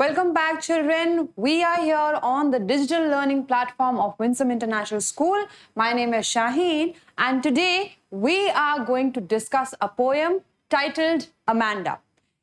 Welcome back, children. We are here on the digital learning platform of Winsome International School. My name is Shaheen, and today we are going to discuss a poem titled Amanda.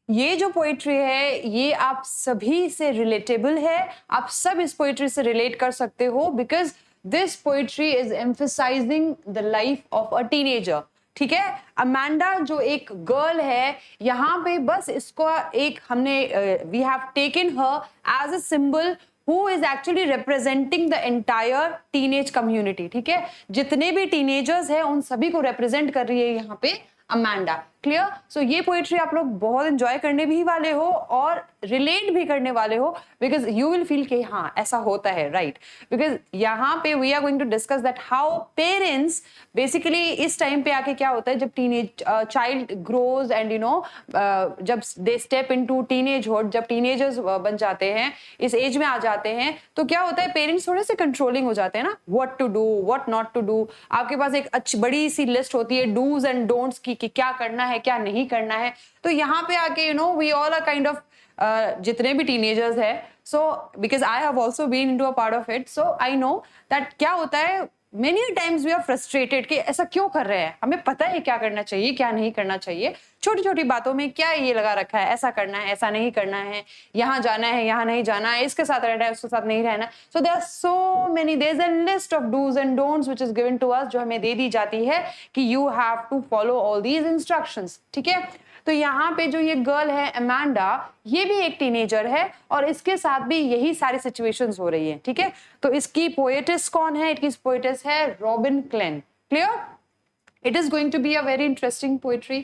ये जो poetry है ये आप सभी से relatable है, आप सब इस पोइट्री से रिलेट कर सकते हो because this poetry is emphasising the life of a teenager. ठीक है, अमांडा जो एक गर्ल है, यहाँ पे बस इसको एक हमने we have taken her as a symbol who is actually representing the entire teenage community. ठीक है, जितने भी टीनेजर्स हैं उन सभी को रिप्रेजेंट कर रही है यहाँ पे अमांडा. क्लियर? सो ये पोएट्री आप लोग बहुत एंजॉय करने भी वाले हो और रिलेट भी करने वाले हो बिकॉज यू विल फील कि हाँ ऐसा होता है, राइट? बिकॉज यहाँ पे we are going to discuss that how parents basically इस टाइम पे आके क्या होता है जब teenage child grows and you know जब दे स्टेप इनटू टीनेजहुड, जब टीनेजर्स बन जाते हैं, इस एज में आ जाते हैं, तो क्या होता है पेरेंट्स थोड़े से कंट्रोलिंग हो जाते हैं ना, what to do what not to do. आपके पास एक अच्छी बड़ी सी लिस्ट होती है डूज एंड डोंट्स की कि क्या करना है क्या नहीं करना है. तो यहाँ पे आके you know we all are kind of जितने भी टीनेजर्स है, so because I have also been into a part of it, so I know that क्या होता है many times we are frustrated कि ऐसा क्यों कर रहे हैं, हमें पता है क्या करना चाहिए क्या नहीं करना चाहिए, छोटी छोटी बातों में क्या ये लगा रखा है, ऐसा करना है ऐसा नहीं करना है, यहाँ जाना है यहाँ नहीं जाना है, इसके साथ रहना है उसके साथ नहीं रहना. So there are so many, there is a list of dos and don'ts which is given to us, जो हमें दे दी जाती है कि you have to follow all these instructions. ठीक है, तो यहाँ पे जो ये गर्ल है अमांडा, ये भी एक टीनेजर है और इसके साथ भी यही सारी सिचुएशंस हो रही है. ठीक है, तो इसकी पोएटिस कौन है? इसकी पोएटिस है Robin Klein. Clear? It is going to be a very interesting poetry.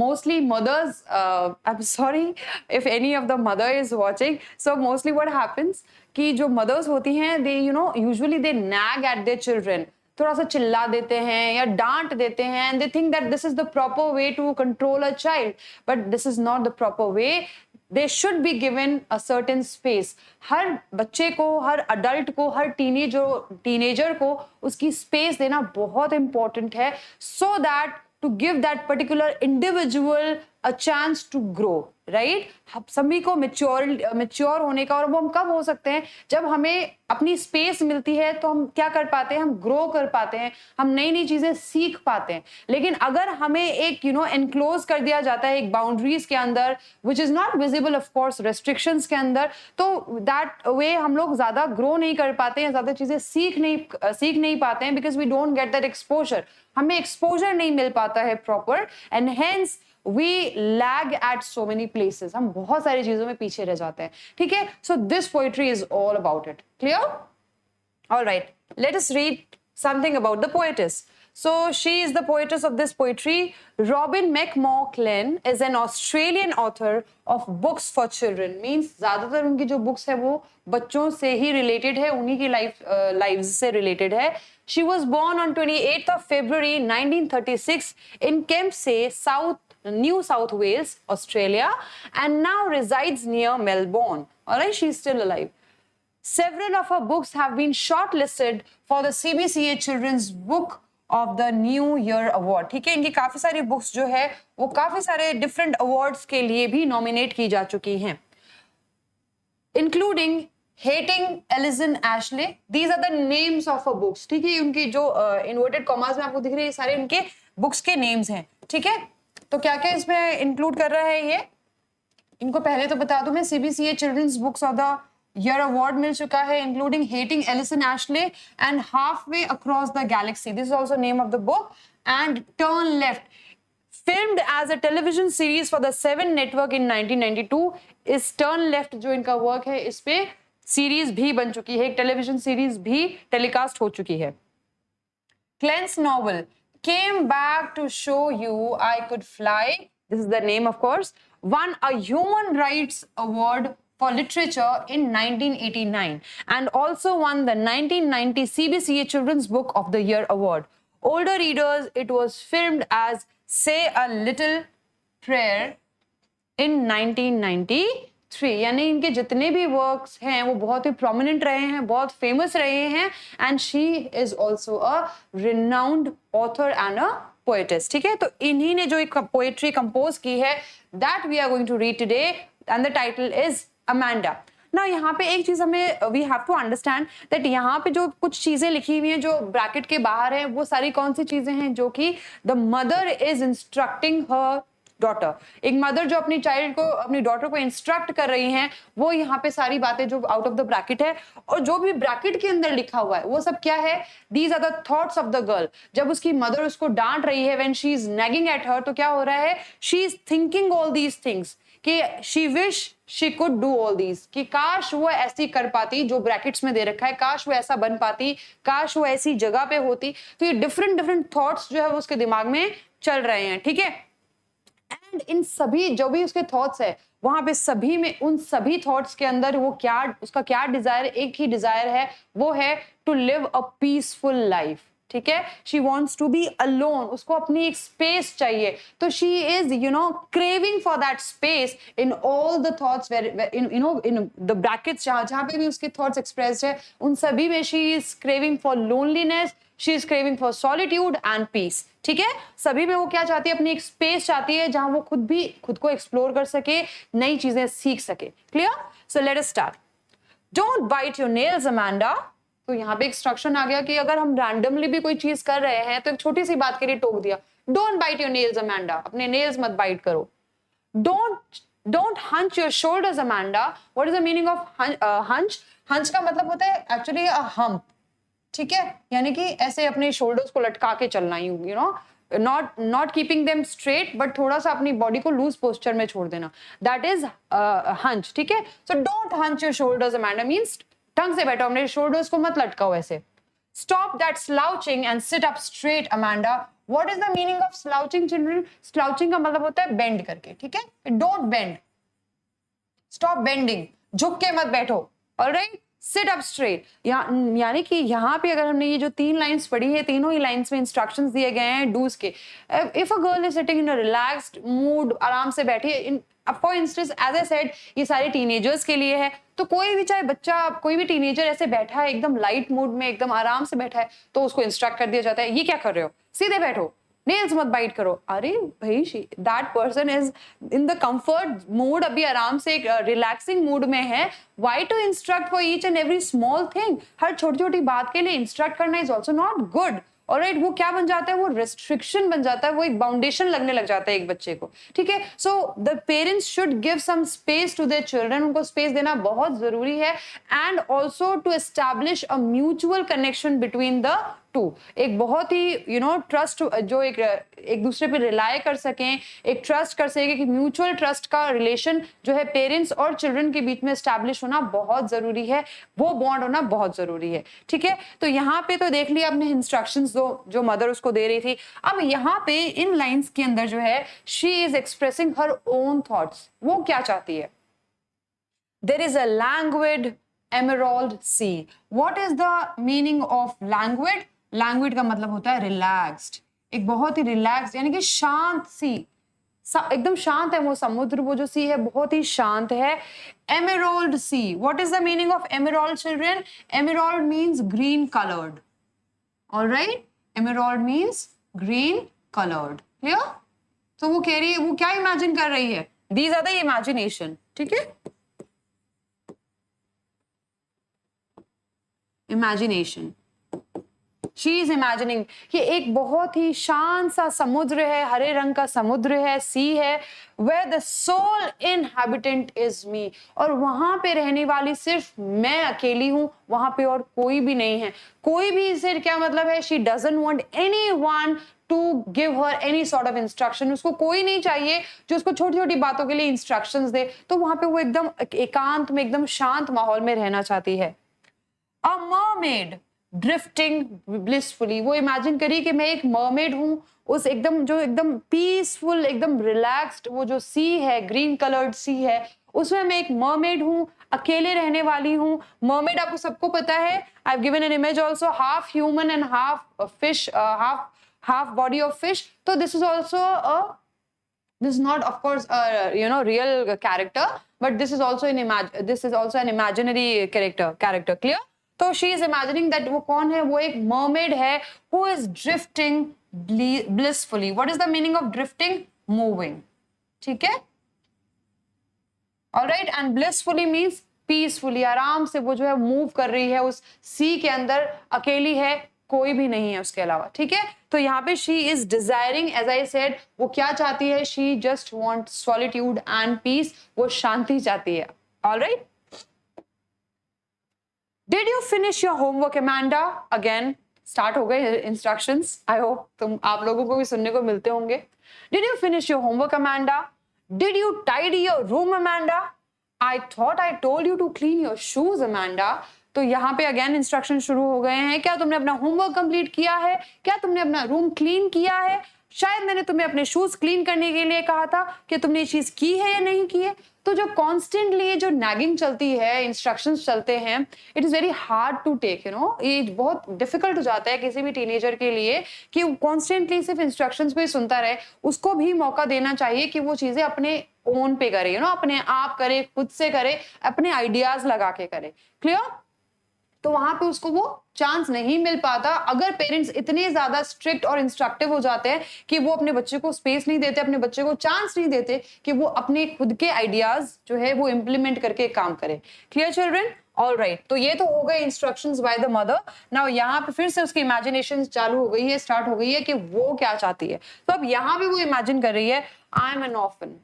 Mostly mothers, I'm sorry if any of the mother is watching. So mostly what happens कि जो mothers होती हैं, they you know usually they nag at their children. थोड़ा सा चिल्ला देते हैं या डांट देते हैं and they think that this is the proper way to control a child. But this is not the proper way. They should be given a certain space. हर बच्चे को, हर अडल्ट को, हर टीनेजर को उसकी स्पेस देना बहुत इंपॉर्टेंट है, so that to give that particular individual a chance to grow, right? हम सभी को मैच्योर होने का, और वो हम कब हो सकते हैं जब हमें अपनी स्पेस मिलती है, तो हम क्या कर पाते हैं, हम ग्रो कर पाते हैं, हम नई नई चीजें सीख पाते हैं. लेकिन अगर हमें एक एनक्लोज कर दिया जाता है एक बाउंड्रीज के अंदर which is not visible of course, restrictions के अंदर, तो दैट वे हम लोग ज्यादा ग्रो नहीं कर पाते हैं, ज्यादा चीजें सीख नहीं पाते हैं because we don't get that exposure. हमें एक्सपोजर नहीं मिल पाता है proper and hence we lag at so many places. हम बहुत सारी चीजों में पीछे रह जाते हैं. ठीक है, so this poetry is all about it. Clear? All right, let us read something about the poetess. So she is the poetess of this poetry. Robin McMaughlin is an Australian author of books for children. Means ज्यादातर उनकी जो books है वो बच्चों से ही related है, उन्हीं की lives से related है. She was born on 28th of February 1936 in Kempsey, New South Wales, Australia, and now resides near Melbourne. Alright, she's still alive. Several of her books have been shortlisted for the CBCA Children's Book of the New Year Award. ठीक है, इनकी काफी सारी books जो है वो काफी सारे डिफरेंट अवार्ड्स के लिए भी नॉमिनेट की जा चुकी हैं, including Hating Alison Ashley. These are the names of her books. ठीक है, उनकी जो इन्वर्टेड कॉमास में आपको दिख रही है सारे उनके बुक्स के नेम्स हैं. ठीक है, तो क्या क्या इसमें इंक्लूड कर रहा है ये, इनको पहले तो बता दूं मैं, CBCA children's books of the year award मिल चुका है, including hating Alison Ashley and halfway across the galaxy. This is also name of the book. And turn left, filmed as a television series for the 7 network in 1992. इस turn left जो इनका work है इस पे series भी बन चुकी है, एक टेलीविजन सीरीज भी टेलीकास्ट हो चुकी है. Clen's novel Came Back to Show You I Could Fly, this is the name of course, won a Human Rights Award for Literature in 1989 and also won the 1990 CBCA Children's Book of the Year Award. Older readers, it was filmed as Say a Little Prayer in 1993. यानी इनके जितने भी works हैं वो बहुत ही prominent रहे हैं, बहुत फेमस रहे हैं, and she is also a renowned author and a poet's. ठीक है, तो इन्हीं ने जो एक पोएट्री कंपोज की है that we are going to read today and the title is Amanda. ना यहाँ पे एक चीज हमें we have to understand that यहाँ पे जो कुछ चीजें लिखी हुई हैं जो ब्रैकेट के बाहर है, वो सारी कौन सी चीजें हैं, जो कि the mother is instructing her daughter, एक मदर जो अपनी चाइल्ड को, अपनी डॉटर को इंस्ट्रक्ट कर रही हैं, वो यहाँ पे सारी बातें जो आउट ऑफ द ब्रैकेट है। और जो भी ब्रैकेट के अंदर लिखा हुआ है वो सब क्या है, these are the thoughts of the girl. जब उसकी मदर उसको डांट रही है, when she is nagging at her, तो क्या हो रहा है, she is thinking all these things, कि she wish she could do all these, कि काश वो ऐसी कर पाती जो ब्रैकेट्स में दे रखा है, काश वो ऐसा बन पाती, काश वो ऐसी जगह पे होती। तो ये डिफरेंट डिफरेंट थॉट्स जो है वो उसके दिमाग में चल रहे हैं, ठीक है। एंड इन सभी जो भी उसके थॉट्स है, वहां पे सभी में, उन सभी थॉट्स के अंदर वो क्या, उसका क्या डिजायर, एक ही डिजायर है, वो है to live a peaceful life, ठीक है। She wants to be alone, उसको अपनी एक स्पेस चाहिए। तो she is craving for that space in all the thoughts, in the brackets, जहां पे भी उसके थॉट्स एक्सप्रेस्ड है, उन सभी में she is craving for loneliness, she is craving for solitude and peace, ठीक है। सभी में वो क्या चाहती है, अपनी एक स्पेस चाहती है जहां वो खुद को एक्सप्लोर कर सके, नई चीजें सीख सके। Clear? So let us start. Don't bite your nails Amanda. तो यहाँ पे इंस्ट्रक्शन आ गया कि अगर हम रैंडमली भी कोई चीज कर रहे हैं, तो एक छोटी सी बात के लिए टोक दिया, don't bite your nails Amanda, अपने नेल्स मत बाइट करो। Don't hunch your shoulders Amanda. What is the meaning of hunch? Hunch का मतलब होता है एक्चुअली अ हम्प, ठीक है, यानी कि ऐसे अपने शोल्डर्स को लटका के चलना, you know, not keeping them straight, but थोड़ा सा अपनी बॉडी को लूज पोस्चर में छोड़ देना, दैट इज हंच, ठीक है। So don't hunch your shoulders Amanda means ढंग से बैठो, अपने शोल्डर्स को मत लटकाओ ऐसे। Stop that slouching and sit up straight Amanda. What is the meaning of slouching children? Slouching का मतलब होता है बेंड करके, ठीक है। डोंट बेंड, स्टॉप बेंडिंग, झुक के मत बैठो, ऑलराइट। सिट अप स्ट्रेट, यानी कि यहाँ पे अगर हमने ये जो 3 लाइंस पढ़ी है, तीनों ही लाइंस में इंस्ट्रक्शंस दिए गए हैं डूज के। If a girl is sitting in a relaxed mood, आराम से बैठी है, for instance as I said, ये सारे टीनेजर्स के लिए है, तो कोई भी चाहे बच्चा, कोई भी टीनेजर ऐसे बैठा है एकदम लाइट मूड में, एकदम आराम से बैठा है, तो उसको इंस्ट्रक्ट कर दिया जाता है, ये क्या कर रहे हो, सीधे बैठो, नेल्स मत बाइट करो। अरे भाई, that person is in the comfort mood, अभी आराम से एक रिलैक्सिंग मूड में है। Why to instruct for each and every small thing? हर छोटी छोटी बात के लिए इंस्ट्रक्ट करना is also not good, alright. वो क्या बन जाता है, वो रेस्ट्रिक्शन बन जाता है, वो एक बाउंडेशन लगने लग जाता है एक बच्चे को, ठीक है। So the parents should give some space to their children, उनको स्पेस देना बहुत जरूरी है। And also to establish a mutual connection between the two, एक बहुत ही ट्रस्ट, जो एक दूसरे पे रिलाय कर सकें, एक ट्रस्ट कर सके, कि म्यूचुअल ट्रस्ट का रिलेशन जो है पेरेंट्स और चिल्ड्रन के बीच में एस्टैब्लिश होना बहुत जरूरी है, वो बॉन्ड होना बहुत जरूरी है, ठीक है। तो यहाँ पे तो देख लिया आपने इंस्ट्रक्शंस जो मदर उसको दे रही थी। अब यहाँ पे इन लाइंस के अंदर जो है, she is expressing her own thoughts, वो क्या चाहती है। There is a languid emerald sea. What is the meaning of languid? Language का मतलब होता है रिलैक्स्ड, एक बहुत ही रिलैक्स, यानी कि शांत सी, एकदम शांत है वो समुद्र, वो जो सी है बहुत ही शांत है। Emerald sea, what is the meaning of emerald children? Emerald means green coloured, alright. Emerald means green coloured, clear? तो वो कह रही है, वो क्या इमेजिन कर रही है, दीज आर द इमेजिनेशन, ठीक है। इमेजिनेशन, शी इज इमेजिनिंग कि एक बहुत ही शांत सा समुद्र है, हरे रंग का समुद्र है, सी है, where the sole inhabitant is me, और वहां पे रहने वाली सिर्फ मैं अकेली हूं, वहां पे और कोई भी नहीं है। कोई भी से क्या मतलब है, she doesn't want anyone to give her any sort of instruction, उसको कोई नहीं चाहिए जो उसको छोटी छोटी बातों के लिए इंस्ट्रक्शंस दे। तो वहां पे वो एकदम एकांत में, एकदम शांत माहौल में रहना चाहती है। A mermaid ड्रिफ्टिंग ब्लिसफुली, वो इमेजिन करिए कि मैं एक मरमेड हूं, उस एकदम जो एकदम पीसफुल, एकदम रिलैक्स्ड वो जो सी है, ग्रीन कलर्ड सी है, उसमें मैं एक मरमेड हूं, अकेले रहने वाली हूं। मरमेड आपको सबको पता है, I have given an image also, half human and half fish, half body of fish. तो this is also this is not of course a real character, but this is also an imaginary character, clear? तो she is imagining that वो कौन है, वो एक mermaid है who is drifting blissfully. What is the meaning of drifting? Moving, ठीक है, alright. And blissfully means peacefully, आराम से वो जो है मूव कर रही है उस सी के अंदर, अकेली है, कोई भी नहीं है उसके अलावा, ठीक है। तो यहाँ पे she is desiring, as I said, वो क्या चाहती है, she just want solitude and peace, वो शांति चाहती है। Alright, did you finish your homework Amanda? Again start हो गए इंस्ट्रक्शंस, आई होप आप लोगों को भी सुनने को मिलते होंगे। Did you finish your homework Amanda? Did you tidy your room Amanda? I thought I told you to clean your shoes Amanda. तो यहाँ पे अगेन इंस्ट्रक्शन शुरू हो गए हैं। क्या तुमने अपना होमवर्क कंप्लीट किया है? क्या तुमने अपना रूम क्लीन किया है? शायद मैंने तुम्हें अपने शूज क्लीन करने के लिए कहा था, कि तुमने ये चीज की है या नहीं की है? तो जो कॉन्स्टेंटली ये जो नैगिंग चलती है, इंस्ट्रक्शंस चलते हैं, it is very hard to take, you know, ये बहुत डिफिकल्ट हो जाता है किसी भी टीनेजर के लिए कि वो कॉन्स्टेंटली सिर्फ इंस्ट्रक्शंस पे सुनता रहे। उसको भी मौका देना चाहिए कि वो चीजें अपने ओन पे करे, यू नो, अपने आप करे, खुद से करे, अपने आइडियाज लगा के करे। क्लियर? तो वहां पे उसको वो चांस नहीं मिल पाता अगर पेरेंट्स इतने ज्यादा स्ट्रिक्ट और इंस्ट्रक्टिव हो जाते हैं कि वो अपने बच्चे को स्पेस नहीं देते, अपने बच्चे को चांस नहीं देते कि वो अपने खुद के आइडियाज जो है वो इंप्लीमेंट करके काम करे। Clear children? ऑल राइट, तो ये तो हो गए instructions by the mother. Now यहाँ पे फिर से उसकी इमेजिनेशन चालू हो गई है, स्टार्ट हो गई है कि वो क्या चाहती है। तो अब यहाँ पे वो इमेजिन कर रही है, I M N orphan.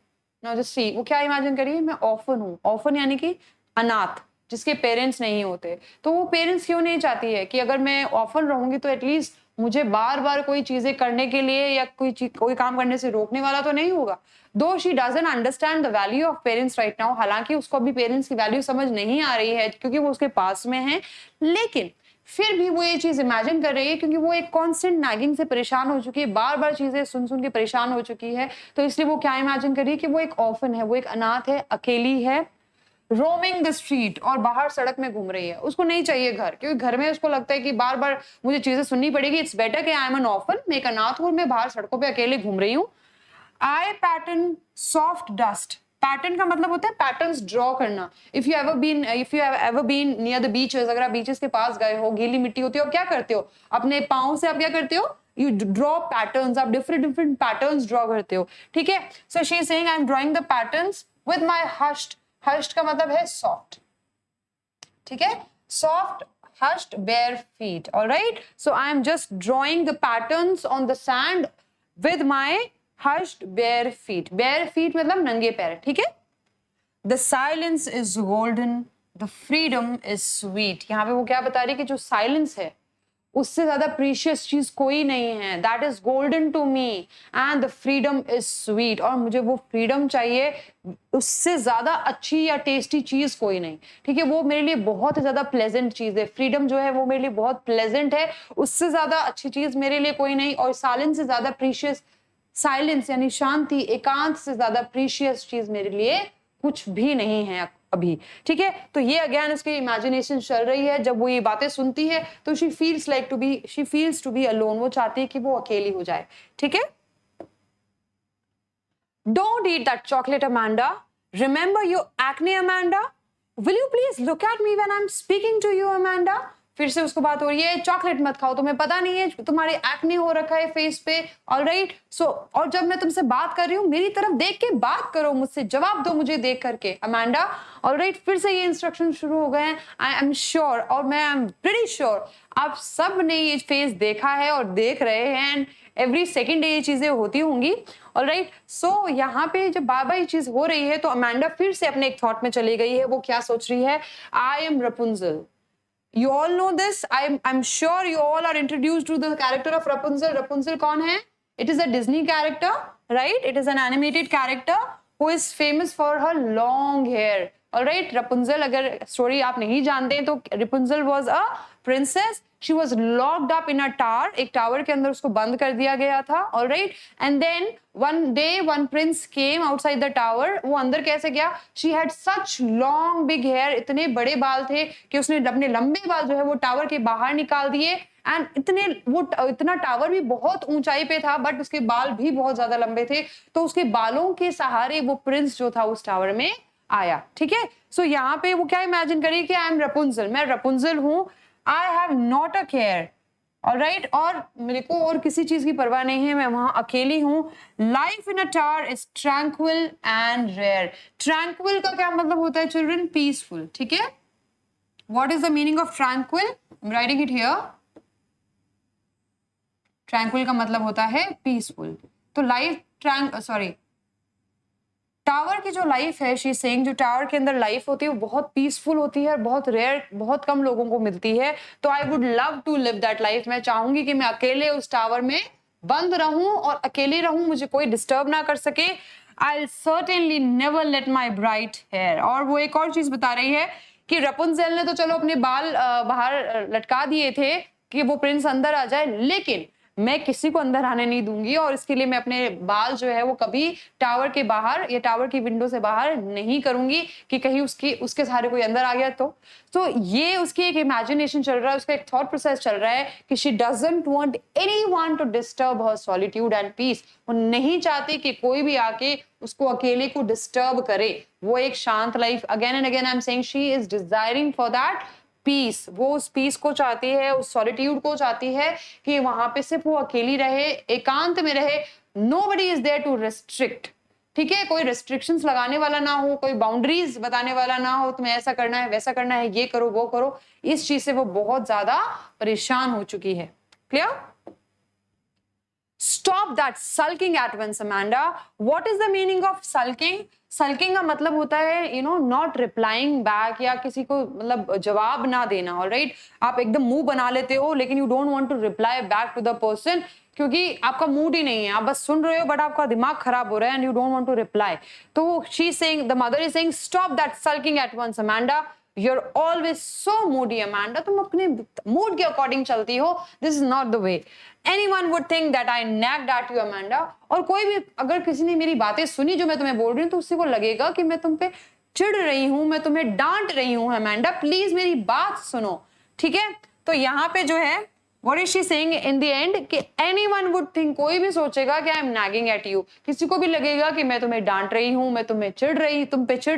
Now just see, वो क्या इमेजिन कर रही है, मैं ऑर्फन हूँ। ऑर्फन यानी कि अनाथ, जिसके पेरेंट्स नहीं होते। तो वो पेरेंट्स क्यों नहीं चाहती है कि अगर मैं ऑर्फन रहूंगी तो एटलीस्ट मुझे बार बार कोई चीजें करने के लिए या कोई काम करने से रोकने वाला तो नहीं होगा। दो she doesn't understand the value of parents right now, हालांकि उसको अभी पेरेंट्स की वैल्यू समझ नहीं आ रही है क्योंकि वो उसके पास में है, लेकिन फिर भी वो ये चीज इमेजिन कर रही है क्योंकि वो एक कांस्टेंट नैगिंग से परेशान हो चुकी है, बार बार चीजें सुन सुन के परेशान हो चुकी है। तो इसलिए वो क्या इमेजिन कर रही है कि वो एक ऑर्फन है, वो एक अनाथ है, अकेली है, रोमिंग द स्ट्रीट, और बाहर सड़क में घूम रही है। उसको नहीं चाहिए घर, क्योंकि घर में उसको लगता है कि बार बार मुझे चीजें सुननी पड़ेगी। इट्स बेटर कि आई एम एन ऑर्फन, मैं एक अनाथ हूं, मैं बाहर सड़कों पे अकेले घूम रही हूँ। I pattern soft dust, pattern का मतलब होता है पैटर्न्स ड्रॉ करना। If you have ever been near the beaches, अगर आप बीचेस के पास गए हो, गीली मिट्टी होती है, और क्या करते हो, अपने पाँव से आप क्या करते हो, यू ड्रॉ पैटर्न्स, आप डिफरेंट पैटर्न्स ड्रॉ करते हो, ठीक है। So she is saying I am drawing the patterns with my hushed, hushed का मतलब है सॉफ्ट, ठीक है, soft hushed bare feet. All right, so I am just drawing the patterns on the sand with my hushed bare feet. Bare feet मतलब नंगे पैर, ठीक है। The silence is golden, the freedom is sweet. यहाँ पे वो क्या बता रही है कि जो साइलेंस है उससे ज्यादा प्रीशियस चीज कोई नहीं है। That is golden to me and the freedom is sweet, और मुझे वो फ्रीडम चाहिए, उससे ज्यादा अच्छी या टेस्टी चीज कोई नहीं, ठीक है। वो मेरे लिए बहुत ही ज्यादा प्लेजेंट चीज है, फ्रीडम जो है वो मेरे लिए बहुत प्लेजेंट है, उससे ज्यादा अच्छी चीज मेरे लिए कोई नहीं। और साइलेंस से ज्यादा प्रीशियस, साइलेंस यानी शांति, एकांत से ज्यादा प्रीशियस चीज मेरे लिए कुछ भी नहीं है अभी, ठीक है। तो ये अगेन उसकी इमेजिनेशन चल रही है। जब वो ये बातें सुनती है तो she feels to be alone, वो चाहती है कि वो अकेली हो जाए, ठीक है। Don't eat that chocolate Amanda, remember your acne Amanda, will you please look at me when I am speaking to you Amanda. फिर से उसको बात हो रही है, चॉकलेट मत खाओ, तुम्हें पता नहीं है तुम्हारे एक्ने हो रखा है फेस पे, ऑलराइट। सो और जब मैं तुमसे बात कर रही हूँ मेरी तरफ देख के बात करो, मुझसे जवाब दो मुझे देख करके अमांडा, ऑलराइट। फिर से ये इंस्ट्रक्शन शुरू हो गए हैं। आई एम श्योर, और मैं आई एम प्रीटी श्योर आप सब ने ये फेस देखा है और देख रहे हैं, एंड एवरी सेकेंड डे ये चीजें होती होंगी, ऑलराइट। सो यहाँ पे जब बार बार ये चीज हो रही है तो अमांडा फिर से अपने एक थॉट में चली गई है। वो क्या सोच रही है, I am Rapunzel. You all know this. I'm sure you all are introduced to the character of Rapunzel. Rapunzel कौन है? It is a Disney character, right? It is an animated character who is famous for her long hair. All right, Rapunzel, अगर story आप नहीं जानते हैं तो Rapunzel was a princess. She was locked up in a tower. एक tower के अंदर उसको बंद कर दिया गया था, all right. And then one day one prince came outside the tower. वो अंदर कैसे गया? She had such long big hair. इतने बड़े बाल थे कि उसने अपने लंबे बाल जो है वो टावर के बाहर निकाल दिए। एंड इतना टावर भी बहुत ऊंचाई पे था, बट उसके बाल भी बहुत ज्यादा लंबे थे। तो उसके बालों के सहारे वो प्रिंस जो था उस टावर में आया, ठीक है। सो यहाँ पे वो क्या इमेजिन करिए कि आई एम रपुंजल, मैं रपुंजल हूँ। I have not a care alright, और मेरे को और किसी चीज की परवाह नहीं है, मैं वहां अकेली हूं। Life in a tower is tranquil and rare. Tranquil का क्या मतलब होता है चिल्ड्रन? पीसफुल, ठीक है। What is the meaning of tranquil? I am writing it here. Tranquil का मतलब होता है पीसफुल। तो लाइफ टावर की जो लाइफ है, शी सेइंग, जो टावर के अंदर लाइफ होती है वो बहुत पीसफुल होती है, बहुत रेयर, बहुत कम लोगों को मिलती है। तो I would love to live that life. मैं चाहूंगी कि मैं अकेले उस टावर में बंद रहूं और अकेले रहूं, मुझे कोई डिस्टर्ब ना कर सके। I certainly never let my bright hair. और वो एक और चीज बता रही है कि रपुंजेल ने तो चलो अपने बाल बाहर लटका दिए थे कि वो प्रिंस अंदर आ जाए, लेकिन मैं किसी को अंदर आने नहीं दूंगी, और इसके लिए मैं अपने बाल जो है वो कभी टावर के बाहर या टावर की विंडो से बाहर नहीं करूंगी कि कहीं उसके सहारे कोई अंदर आ गया तो ये उसकी एक इमेजिनेशन चल रहा है, उसका एक थॉट प्रोसेस चल रहा है कि she doesn't want anyone to disturb her solitude and peace. वो नहीं चाहती कि कोई भी आके उसको अकेले को डिस्टर्ब करे। वो एक शांत life, again and again I am saying, she is desiring for that peace. वो उस पीस को चाहती है, उस सॉलिट्यूड को चाहती है कि वहां पे सिर्फ वो अकेली रहे, एकांत में रहे। Nobody is there to restrict, ठीक है, कोई रेस्ट्रिक्शंस लगाने वाला ना हो, कोई बाउंड्रीज बताने वाला ना हो, तुम्हें ऐसा करना है, वैसा करना है, ये करो वो करो। इस चीज से वो बहुत ज्यादा परेशान हो चुकी है। Clear? Stop that sulking at once, Amanda. What is the meaning of sulking? Sulking का मतलब होता है not replying back, या किसी को मतलब जवाब ना देना। ऑलराइट, आप एकदम मुंह बना लेते हो लेकिन you don't want to reply back to the person, क्योंकि आपका मूड ही नहीं है, आप बस सुन रहे हो बट आपका दिमाग खराब हो रहा है and you don't want to reply. तो she is saying, the mother is saying, stop that sulking at once, Amanda. You're always so moody, Amanda. तुम अपने मूड के अकॉर्डिंग चलती हो. This is not the way. Anyone would think that I nagged at you, Amanda. और कोई भी अगर किसी ने मेरी बातें सुनी जो मैं तुम्हें बोल रही हूँ तो उसी को लगेगा कि मैं तुम पे चिढ़ रही हूँ, मैं तुम्हें डांट रही हूँ। Amanda, प्लीज मेरी बात सुनो, ठीक है? तो यहाँ पे जो है What is she saying in the end? कि anyone would think, कोई भी सोचेगा कि I am nagging at you, किसी को भी लगेगा कि मैं तुम्हें डांट रही हूँ, मैं तुम पे चिढ़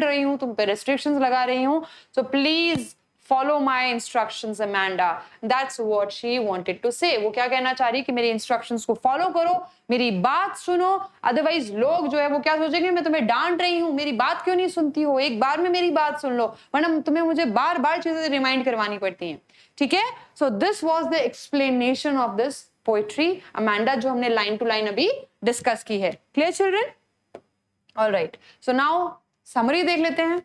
रही हूँ, तुम पे restrictions लगा रही हूँ। So please follow my instructions, Amanda. That's what she wanted to say. वो क्या कहना चाह रही कि मेरी instructions को follow करो, मेरी बात सुनो, otherwise लोग जो है वो क्या सोचेंगे, मैं तुम्हें डांट रही हूँ, मेरी बात क्यों नहीं सुनती हो, एक बार में मेरी बात सुन लो, वरना तुम्हें मुझे बार बार चीजें रिमाइंड करवानी पड़ती हैं। ठीक है? So this was the explanation of this poetry, Amanda, जो हमने line to line अभी discuss की है। Clear, children? All right. So now summary देख लेते हैं।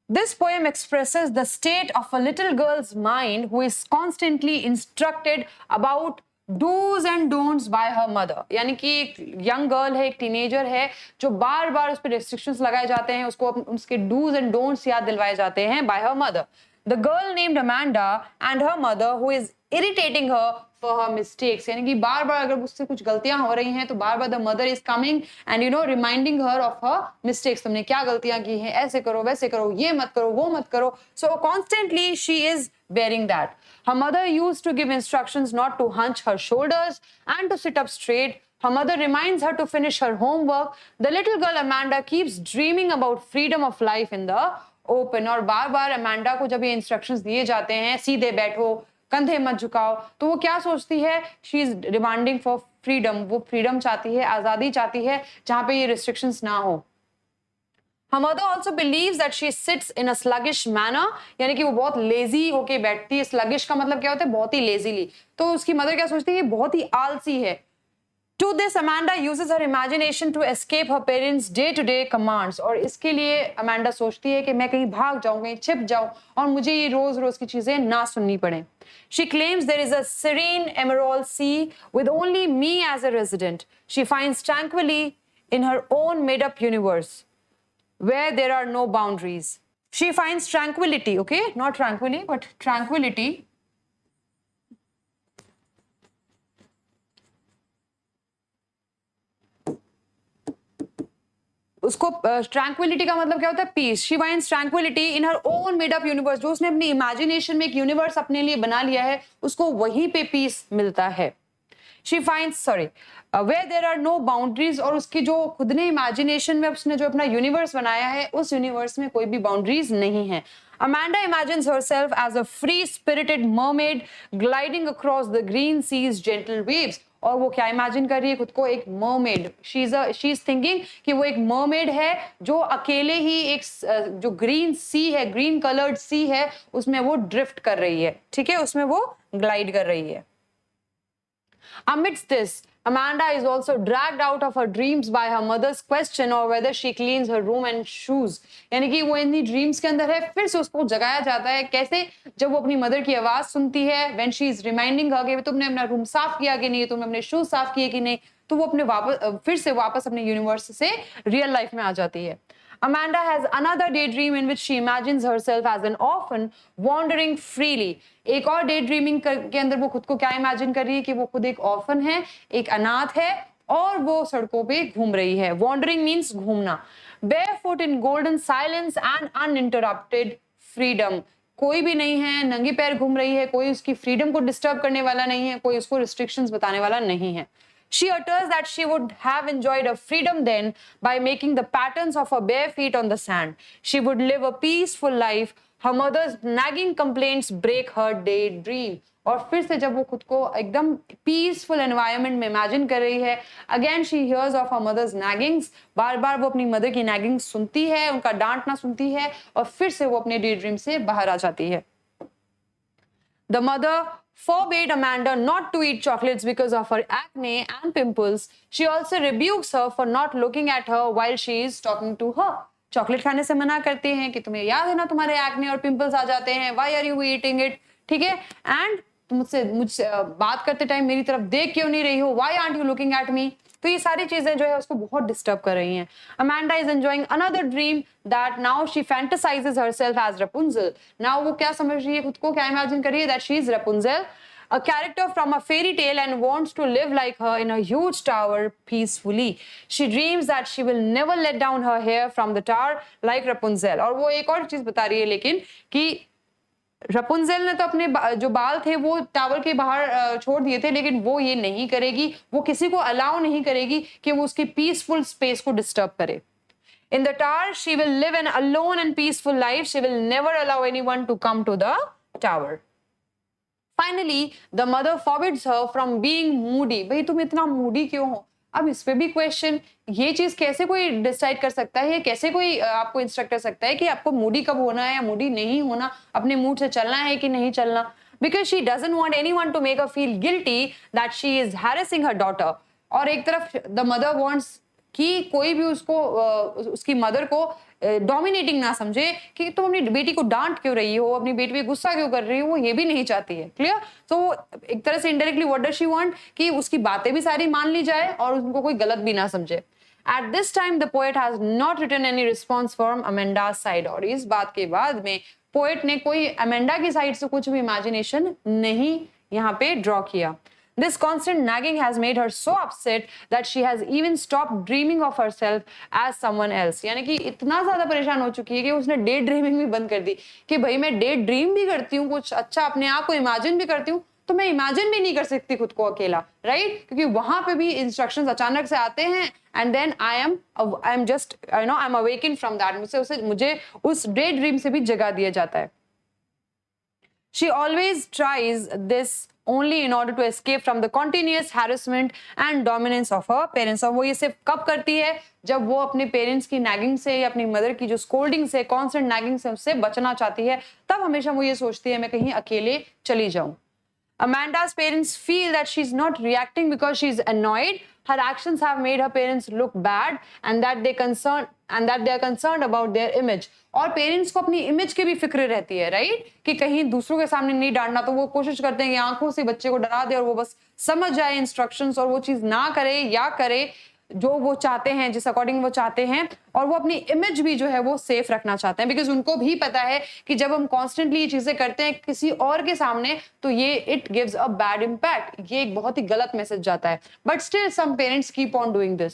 This poem expresses the state of a little girl's mind who is constantly instructed about do's and don'ts by her mother. यानी कि एक young girl है, एक teenager है जो बार बार उस पर restrictions लगाए जाते हैं, उसको उसके do's and don'ts याद दिलवाए जाते हैं by her mother. The girl named Amanda and her mother who is irritating her for her mistakes. यानी कि बार बार अगर उससे कुछ गलतियां हो रही हैं तो बार बार the mother is coming and reminding her of her mistakes. तुमने क्या गलतियां की हैं, ऐसे करो वैसे करो, ये मत करो वो मत करो. So constantly she is bearing that. Her mother used to give instructions not to hunch her shoulders and to sit up straight. Her mother reminds her to finish her homework. The little girl Amanda keeps dreaming about freedom of life in the open. और बार बार Amanda को जब ये instructions दिए जाते हैं, सीधे बैठो, कंधे मत झुकाओ, तो वो क्या सोचती है, she is demanding for freedom. वो फ्रीडम चाहती है, आजादी चाहती है जहां पे ये रिस्ट्रिक्शंस ना हो. Her mother also believes that she sits in a sluggish manner, यानी कि वो बहुत लेजी होके बैठती है. स्लगिश का मतलब क्या होता है, बहुत ही लेजीली. तो उसकी मदर क्या सोचती है, बहुत ही आलसी है. To this, Amanda uses her imagination to escape her parents' day-to-day commands. और इसके लिए Amanda सोचती है कि मैं कहीं भाग जाऊं, कहीं छिप जाऊं और मुझे ये रोज-रोज की चीजें ना सुननी पड़े. She claims there is a serene emerald sea with only me as a resident. She finds tranquility in her own made-up universe where there are no boundaries. She finds tranquility, okay? Not tranquility, but tranquility. उसको tranquility का मतलब क्या होता है, peace. She finds tranquility in her own made up universe. जो उसने अपनी imagination में एक यूनिवर्स अपने लिए बना लिया है, उसको वहीं पे पीस मिलता है. She finds where there are no boundaries. और उसकी जो खुद ने इमेजिनेशन में उसने जो अपना यूनिवर्स बनाया है, उस यूनिवर्स में कोई भी बाउंड्रीज नहीं है. Amanda imagines herself as a free-spirited mermaid gliding across the green sea's gentle waves. और वो क्या इमेजिन कर रही है खुद को? एक मरमेड. शी इज थिंकिंग कि वो एक मरमेड है जो अकेले ही एक जो ग्रीन सी है, ग्रीन कलर्ड सी है, उसमें वो ड्रिफ्ट कर रही है. ठीक है, उसमें वो ग्लाइड कर रही है. Amidst this, Amanda is also dragged out of her dreams by her mother's question or whether she cleans her room and shoes. यानी कि वो इन्हीं ड्रीम्स के अंदर है, फिर से उसको जगाया जाता है. कैसे? जब वो अपनी मदर की आवाज सुनती है, when she is reminding her कि तुमने अपना रूम साफ किया कि नहीं, तुमने अपने शूज साफ किए कि नहीं, तो वो अपने फिर से वापस अपने यूनिवर्स से रियल लाइफ में आ जाती है. Amanda has another daydream in which she imagines herself as an orphan wandering freely. एक और daydreaming के अंदर वो खुद को क्या imagine कर रही है कि वो खुद एक orphan है, एक अनाथ है और वो सड़कों पे घूम रही है. Wandering means घूमना. Barefoot in golden silence and uninterrupted freedom. कोई भी नहीं है, नंगे पैर घूम रही है, कोई उसकी फ्रीडम को डिस्टर्ब करने वाला नहीं है, कोई उसको रिस्ट्रिक्शंस बताने वाला नहीं है. She utters that she would have enjoyed her freedom then by making the patterns of her bare feet on the sand. She would live a peaceful life. Her mother's nagging complaints break her daydream. और फिर से जब वो खुद को एकदम peaceful environment में imagine कर रही है, again she hears of her mother's naggings. बार बार वो अपनी मदर की नैगिंग सुनती है, उनका डांटना सुनती है, और फिर से वो अपने डे ड्रीम से बाहर आ जाती है. The mother forbade Amanda not to eat chocolates because of her acne and pimples. She also rebukes her for not looking at her while she is talking to her. Chocolate खाने से मना करते हैं कि तुम्हें याद है ना तुम्हारे एक्ने और पिंपल्स आ जाते हैं, why are you eating it? ठीक है, एंड मुझसे बात करते टाइम मेरी तरफ देख क्यों नहीं रही हो, why aren't you looking at me? तो ये सारी चीजें जो है उसको बहुत डिस्टर्ब कर रही हैं. Amanda is enjoying another dream that now she fantasizes herself as Rapunzel. Now वो क्या समझ रही है खुद को, क्या इमेजिन कर रही है? That she is Rapunzel, a character from a fairy tale, and wants to live like her in a huge tower peacefully. She dreams that she will never let down her hair from the tower like Rapunzel. और वो एक और चीज बता रही है लेकिन कि रपुंजेल ने तो अपने जो बाल थे वो टावर के बाहर छोड़ दिए थे, लेकिन वो ये नहीं करेगी, वो किसी को अलाउ नहीं करेगी कि वो उसकी पीसफुल स्पेस को डिस्टर्ब करे. In the tower, she will live an alone and peaceful life. She will never allow anyone to come to the tower. Finally, the mother forbids her from being moody. भाई तुम इतना Moody क्यों हो? अब इस पे भी क्वेश्चन, ये चीज कैसे कोई डिसाइड कर सकता है, कैसे कोई आपको इंस्ट्रक्ट कर सकता है कि आपको मूडी कब होना है या मूडी नहीं होना, अपने मूड से चलना है कि नहीं चलना? Because she doesn't want anyone to make her feel guilty that she is harassing her daughter. और एक तरफ द मदर वांट्स कि कोई भी उसको उसकी मदर को डोमिनेटिंग ना समझे कि तुम अपनी बेटी को डांट क्यों रही हो, अपनी बेटी पे गुस्सा क्यों कर रही हो, वो ये भी नहीं चाहती है. क्लियर? तो एक तरह से indirectly what does she want कि उसकी बातें भी सारी मान ली जाए और उनको कोई गलत भी ना समझे. At this time, the poet has not written any response from Amanda's side. और इस बात के बाद में पोएट ने कोई अमेंडा की साइड से कुछ भी इमेजिनेशन नहीं यहाँ पे ड्रॉ किया. This constant nagging has made her so upset that she has even stopped dreaming of herself as someone else. यानी कि इतना ज्यादा परेशान हो चुकी है कि उसने डे ड्रीमिंग भी बंद कर दी कि भाई मैं डे ड्रीम भी करती हूँ, कुछ अच्छा अपने आप को इमेजिन भी करती हूँ, तो मैं इमेजिन भी नहीं कर सकती खुद को अकेला, राइट? क्योंकि वहां पे भी इंस्ट्रक्शंस अचानक से आते हैं and then I am just I am awaken from that. मुझे उस डे ड्रीम से भी जगा दिया जाता है. She always tries this only in order to escape from the continuous harassment and dominance of her parents. और वो ये सिर्फ कब करती है? जब वो अपने पेरेंट्स की नैगिंग से या अपनी मदर की जो स्कोल्डिंग से, कॉन्स्टेंट नैगिंग से उससे बचना चाहती है, तब हमेशा वो ये सोचती है मैं कहीं अकेले चली जाऊं. Amanda's parents feel that she's not reacting because she's annoyed. Her actions have made her parents look bad and that they are concerned about their image. और पेरेंट्स को अपनी इमेज की भी फिक्र रहती है, राइट? कि कहीं दूसरों के सामने नहीं डांटना, तो वो कोशिश करते हैं कि आंखों से बच्चे को डरा दे और वो बस समझ जाए इंस्ट्रक्शंस और वो चीज ना करे या करे जो वो चाहते हैं, जिस अकॉर्डिंग वो चाहते हैं. और वो अपनी इमेज भी जो है वो सेफ रखना चाहते हैं, बिकॉज उनको भी पता है कि जब हम कॉन्स्टेंटली ये चीजें करते हैं किसी और के सामने तो ये it gives a bad impact, ये एक बहुत ही गलत मैसेज जाता है. But still some parents keep on doing this.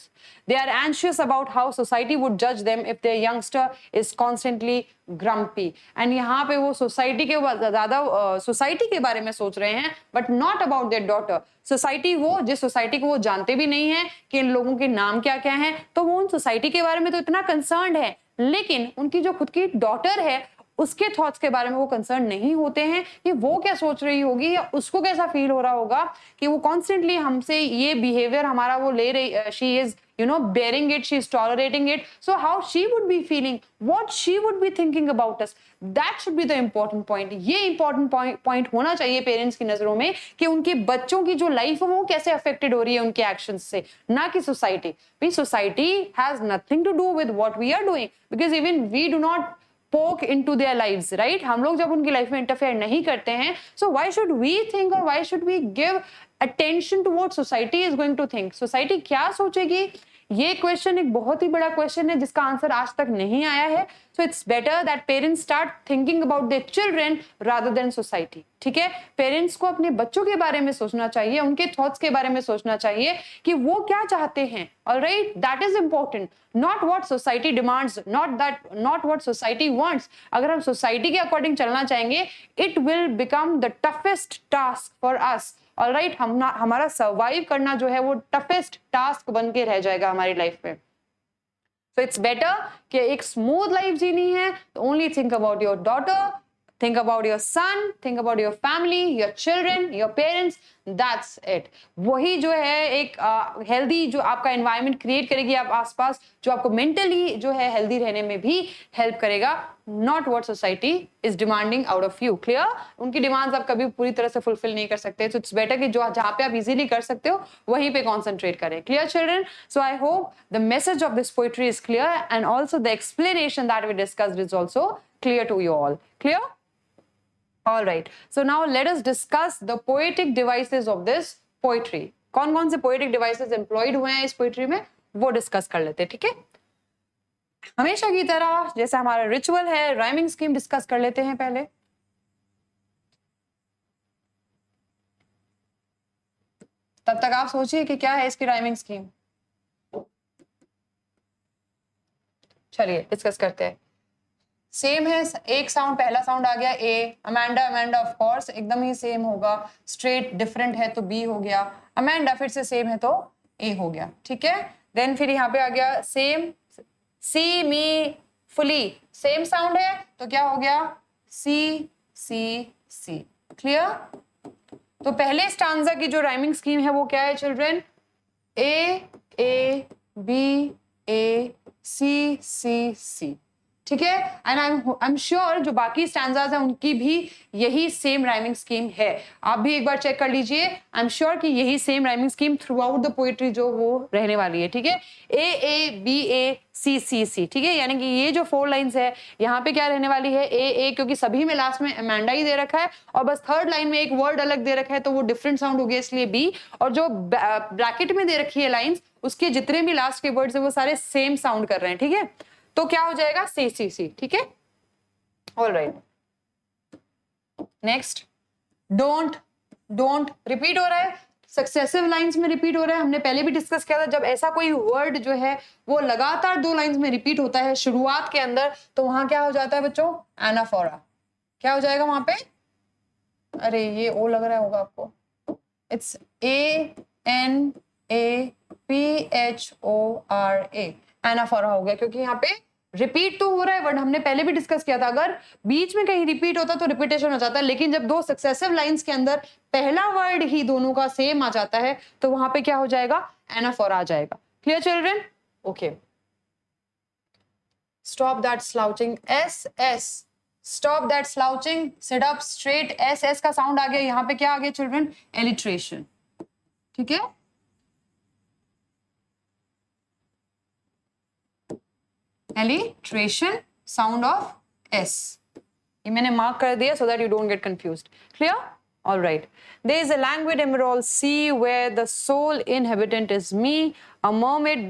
They are anxious about how society would जज them if their youngster is constantly grumpy. And यहाँ पे वो सोसाइटी के ज्यादा सोसाइटी के बारे में सोच रहे हैं, but not about their daughter. Society, वो जिस सोसाइटी को वो जानते भी नहीं है कि इन लोगों के नाम क्या क्या हैं, तो वो उन सोसाइटी के बारे में तो इतना कंसर्न्ड है, लेकिन उनकी जो खुद की डॉटर है उसके थॉट्स के बारे में वो कंसर्न नहीं होते हैं कि वो क्या सोच रही होगी या उसको कैसा फील हो रहा होगा कि वो कॉन्स्टेंटली हमसे ये बिहेवियर हमारा वो ले रही, she is bearing it, she is tolerating it. So how she would be feeling, what she would be thinking about us, that should be the important point. ये important point होना चाहिए parents की नजरों में कि उनके बच्चों की जो लाइफ है वो कैसे अफेक्टेड हो रही है उनके एक्शंस से, ना कि सोसाइटी. भाई society has nothing to do with what we are doing, because even we do not poke into their lives, right? हम लोग जब उनकी लाइफ में इंटरफेयर नहीं करते हैं, so why should we think or why should we give attention to what society is going to think? Society क्या सोचेगी, ये क्वेश्चन एक बहुत ही बड़ा क्वेश्चन है जिसका आंसर आज तक नहीं आया है. So it's better that parents start thinking about their children rather than society. ठीक है, पेरेंट्स को अपने बच्चों के बारे में सोचना चाहिए, उनके थॉट्स के बारे में सोचना चाहिए कि वो क्या चाहते हैं. Alright, that is important, not what society demands, not what society wants. अगर हम सोसाइटी के अकॉर्डिंग चलना चाहेंगे, it will become the toughest task for us. Alright, हमारा सर्वाइव करना जो है वो टफेस्ट टास्क बन के रह जाएगा हमारी लाइफ में. सो इट्स बेटर कि एक स्मूथ लाइफ जीनी है तो only think about your daughter, think about your son, think about your family, your children, your parents. That's it. वही जो है एक हेल्दी जो आपका एनवायरनमेंट क्रिएट करेगी आप आसपास, जो आपको मेंटली जो है हेल्दी रहने में भी हेल्प करेगा. Not what society is demanding out of you. Clear? उनकी डिमांड्स आप कभी पूरी तरह से फुलफिल नहीं कर सकते. तो इट्स बेटर कि जो जहाँ पे आप इजीली कर सकते हो वहीं पे कॉन्सेंट्रेट करें. Clear children? So I hope the message of this poetry is clear and also the explanation that we discussed is also clear to you all. Clear? All right. So now let us discuss the poetic devices of this poetry. कौन-कौन से poetic devices employed हुए हैं इस poetry में वो discuss कर लेते हैं. ठीक है, हमेशा की तरह जैसे हमारा रिचुअल है, राइमिंग स्कीम डिस्कस कर लेते हैं पहले. तब तक आप सोचिए कि क्या है इसकी राइमिंग स्कीम. चलिए डिस्कस करते हैं. सेम है, एक साउंड, पहला साउंड आ गया ए. अमेंडा, अमेंडा ऑफ कोर्स एकदम ही सेम होगा. स्ट्रेट डिफरेंट है तो बी हो गया. अमेंडा फिर से सेम है तो ए हो गया. ठीक है, देन फिर यहाँ पे आ गया सेम. सी मी फुली सेम साउंड है तो क्या हो गया सी सी सी. क्लियर? तो पहले स्टांजा की जो राइमिंग स्कीम है वो क्या है children? A A b a c c सी. ठीक है, एंड आई एम श्योर जो बाकी स्टैंजाज हैं उनकी भी यही सेम राइमिंग स्कीम है. आप भी एक बार चेक कर लीजिए. आई एम श्योर कि यही same rhyming scheme through out the poetry जो वो रहने वाली है. ठीक है, ए बी ए सी सी सी. ठीक है, यानी कि ये जो 4 लाइंस है यहाँ पे क्या रहने वाली है ए क्योंकि सभी में लास्ट में अमेंडा ही दे रखा है और बस थर्ड लाइन में एक वर्ड अलग दे रखा है तो वो डिफरेंट साउंड हो गया इसलिए बी. और जो ब्रैकेट में दे रखी है लाइन्स उसके जितने भी लास्ट के वर्ड्स है वो सारे सेम साउंड कर रहे हैं. ठीक है, तो क्या हो जाएगा सी सी सी. ठीक है, all right. Next don't. Don't repeat हो रहा है, सक्सेसिव लाइंस में रिपीट हो रहा है. हमने पहले भी डिस्कस किया था जब ऐसा कोई वर्ड जो है वो लगातार 2 लाइंस में रिपीट होता है शुरुआत के अंदर तो वहां क्या हो जाता है बच्चों? एनाफोरा. क्या हो जाएगा वहां पे? अरे ये ओ लग रहा होगा आपको. It's ANAPHORA. एनाफोरा हो गया क्योंकि यहाँ पे रिपीट तो हो रहा है बट हमने पहले भी डिस्कस किया था अगर बीच में कहीं रिपीट होता तो रिपीटेशन हो जाता है. लेकिन जब 2 सक्सेसिव लाइंस के अंदर पहला वर्ड ही दोनों का सेम आ जाता है तो वहां पे क्या हो जाएगा? एनाफोरा आ जाएगा. Clear children? Okay. Stop that slouching. S S. Stop that slouching. Sit up straight. S S का साउंड आ गया. यहाँ पे क्या आ गया चिल्ड्रन? एलिट्रेशन. ठीक है, एलिट्रेशन साउंड ऑफ एस. ये मैंने मार्क कर दिया so that you don't get confused. Clear? All right. There is a languid emerald sea where the sole inhabitant is me, a mermaid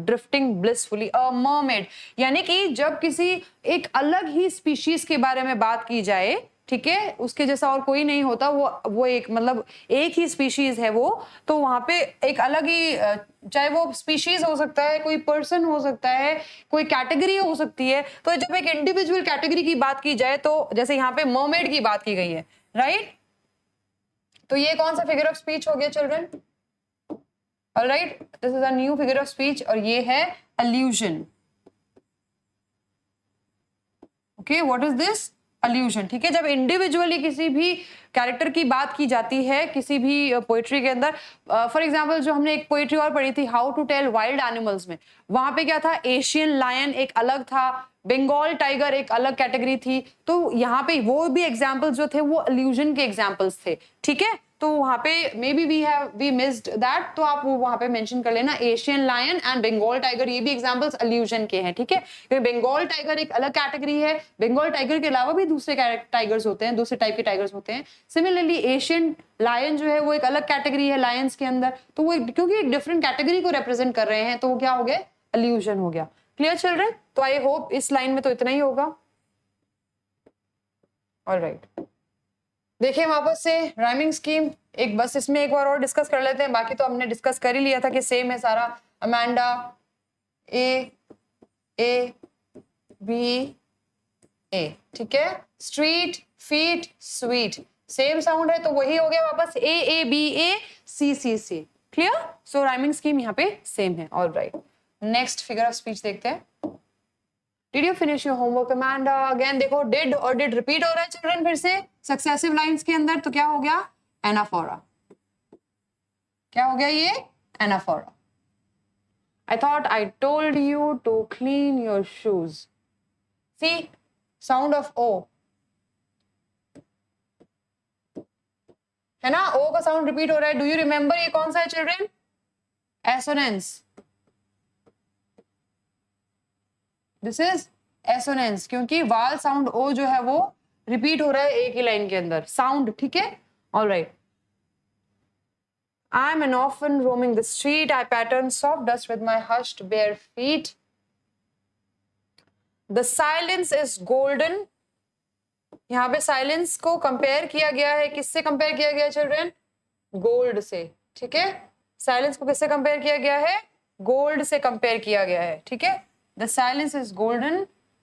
drifting blissfully. A mermaid यानी कि जब किसी एक अलग ही स्पीशीज के बारे में बात की जाए, ठीक है, उसके जैसा और कोई नहीं होता, वो एक मतलब एक ही स्पीशीज है वो, तो वहां पे एक अलग ही चाहे वो स्पीशीज हो सकता है, कोई पर्सन हो सकता है, कोई कैटेगरी हो सकती है. तो जब एक इंडिविजुअल कैटेगरी की बात की जाए तो जैसे यहाँ पे मर्मेड की बात की गई है, राइट? तो ये कौन सा फिगर ऑफ स्पीच हो गया children? Alright, this is a new figure of speech और ये है allusion. Okay, what is this? Allusion, ठीक है। जब इंडिविजुअली किसी भी कैरेक्टर की बात की जाती है किसी भी पोएट्री के अंदर, फॉर एग्जांपल जो हमने एक पोएट्री और पढ़ी थी how to tell wild animals में, वहां पे क्या था, एशियन लायन एक अलग था, बंगाल टाइगर एक अलग कैटेगरी थी, तो यहाँ पे वो भी एग्जाम्पल्स जो थे वो अल्यूजन के एग्जाम्पल्स थे, ठीक है। तो वहां पे maybe we missed that, तो आप वो वहां पे मेंशन कर लेना, Asian lion and Bengal tiger, ये भी एग्जांपल्स अल्यूजन के हैं, ठीक है। क्योंकि बंगाल टाइगर एक अलग कैटेगरी है, बंगाल टाइगर के अलावा भी दूसरे टाइगर्स होते हैं, दूसरे टाइप के टाइगर्स होते हैं। सिमिलरली एशियन लायन जो है वो एक अलग कैटेगरी है लायंस के अंदर, तो वो क्योंकि एक डिफरेंट कैटेगरी को रिप्रेजेंट कर रहे हैं तो वो क्या हो गया, अल्यूजन हो गया। Clear children? तो आई होप इस लाइन में तो इतना ही होगा। ऑलराइट, देखिए वापस से राइमिंग स्कीम एक बस इसमें एक बार और डिस्कस कर लेते हैं, बाकी तो हमने डिस्कस कर ही लिया था कि सेम है सारा। अमांडा, ए बी ए, ठीक है। Street, feet, sweet, same sound है तो वही हो गया वापस a b a c c c. Clear? So rhyming scheme यहाँ पे सेम है। Alright, next figure of speech देखते हैं। Did you finish your homework, Amanda? Again देखो did और did repeat हो रहा है चिल्ड्रन फिर से सक्सेसिव लाइंस के अंदर, तो क्या हो गया, एनाफोरा। क्या हो गया ये, anaphora. I thought I told you to clean your shoes. See, sound of O है ना, O का साउंड रिपीट हो रहा है। डू यू रिमेंबर ये कौन सा है children, assonance. This is assonance, क्योंकि वाल साउंड ओ जो है वो रिपीट हो रहा है एक ही लाइन के अंदर साउंड, ठीक है। Alright, I am an orphan roaming the street. I pattern soft dust with my hushed bare feet. The silence is golden. यहाँ पे साइलेंस को कंपेयर किया गया है, किससे कंपेयर किया गया चिल्ड्रन, गोल्ड से, ठीक है। साइलेंस को किससे कंपेयर किया गया है, गोल्ड से कंपेयर किया गया है, ठीक है। The silence is golden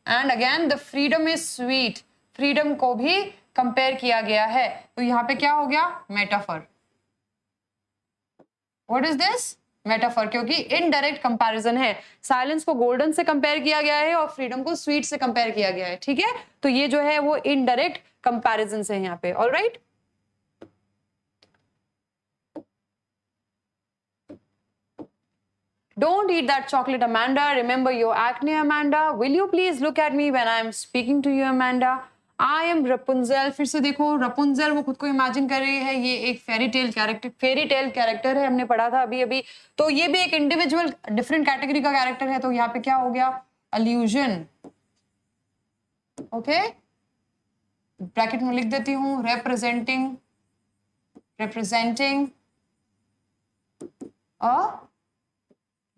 and again the freedom is sweet. Freedom को भी कंपेयर किया गया है, तो यहाँ पे क्या हो गया, metaphor. What is this? Metaphor, क्योंकि इनडायरेक्ट कंपैरिजन है। साइलेंस को गोल्डन से कंपेयर किया गया है और फ्रीडम को स्वीट से कंपेयर किया गया है, ठीक है। तो ये जो है वो इनडायरेक्ट कंपैरिजन है यहाँ पे। Alright, Don't eat that chocolate, Amanda. Remember your acne, Amanda. Will you please look at me when I am speaking to you, Amanda? I am Rapunzel. फिर से देखो, Rapunzel वो खुद को इमेजिन कर रही है, ये एक फेरी टेल कैरेक्टर है, हमने पढ़ा था अभी। तो ये भी एक इंडिविजुअल डिफरेंट कैटेगरी का कैरेक्टर है, तो यहाँ पे क्या हो गया, अल्यूजन। ओके, ब्रैकेट में लिख देती हूँ, representing अ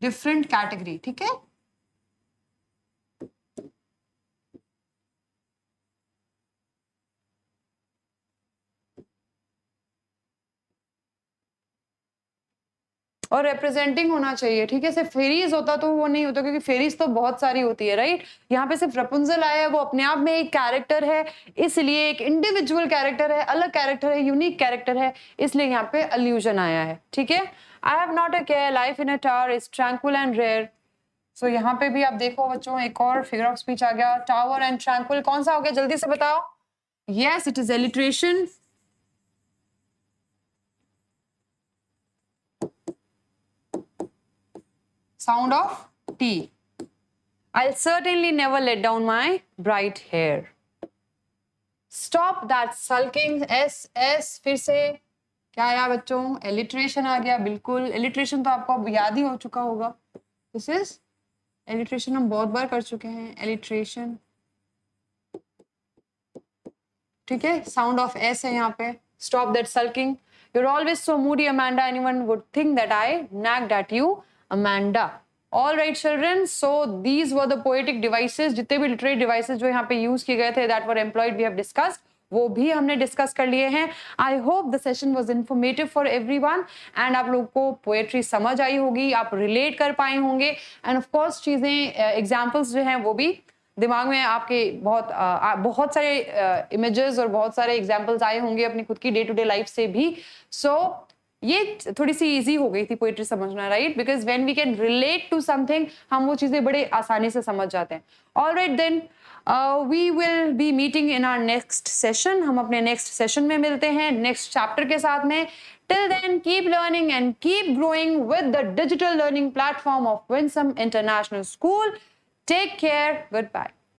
डिफरेंट कैटेगरी, ठीक है। और रिप्रेजेंटिंग होना चाहिए, ठीक है। सिर्फ फेरीज होता तो वो नहीं होता, क्योंकि फेरीज तो बहुत सारी होती है, राइट। यहाँ पे सिर्फ रपुंजल आया है, वो अपने आप में एक कैरेक्टर है, इसलिए एक इंडिविजुअल कैरेक्टर है, अलग कैरेक्टर है, यूनिक कैरेक्टर है, इसलिए यहाँ पे अल्यूजन आया है, ठीक है। I have not a care, life in a tower is tranquil and rare. So यहाँ पे भी आप देखो बच्चों, एक और फिगर ऑफ स्पीच आ गया, टावर एंड ट्रैंक्विल, कौन सा हो गया, जल्दी से बताओ। Yes, it is alliteration. Sound of T. I'll certainly never let down my bright hair. Stop that sulking. S फिर से क्या आया बच्चों, एलिट्रेशन आ गया। बिल्कुल, एलिट्रेशन तो आपको अब याद ही हो चुका होगा। दिस इज एलिट्रेशन, हम बहुत बार कर चुके हैं एलिट्रेशन, ठीक है। साउंड ऑफ एस है यहाँ पे। Stop that sulking, you're always so moody, Amanda. Anyone would think that I nagged at you, Amanda. All right, children. So these were the poetic devices. जितने भी literary devices जो यहाँ पे use किए गए थे, that were employed, we have discussed. वो भी हमने डिस्कस कर लिए हैं। आई hope the session was informative for everyone and आप लोग को पोएट्री समझ आई होगी, आप रिलेट कर पाए होंगे एंड ऑफ कोर्स चीज़ें एग्जाम्पल्स जो हैं वो भी दिमाग में आपके बहुत सारे इमेजेस और बहुत सारे एग्जाम्पल्स आए होंगे अपनी खुद की डे टू डे लाइफ से भी। सो ये थोड़ी सी इजी हो गई थी पोएट्री समझना, right, because when we can relate to something हम वो चीज़ें बड़े आसानी से समझ जाते हैं। Alright then, we will be meeting in our next session. हम अपने नेक्स्ट सेशन में मिलते हैं नेक्स्ट चैप्टर के साथ में. Till then, keep learning and keep growing with the digital learning platform of Winsome International School. Take care. Goodbye.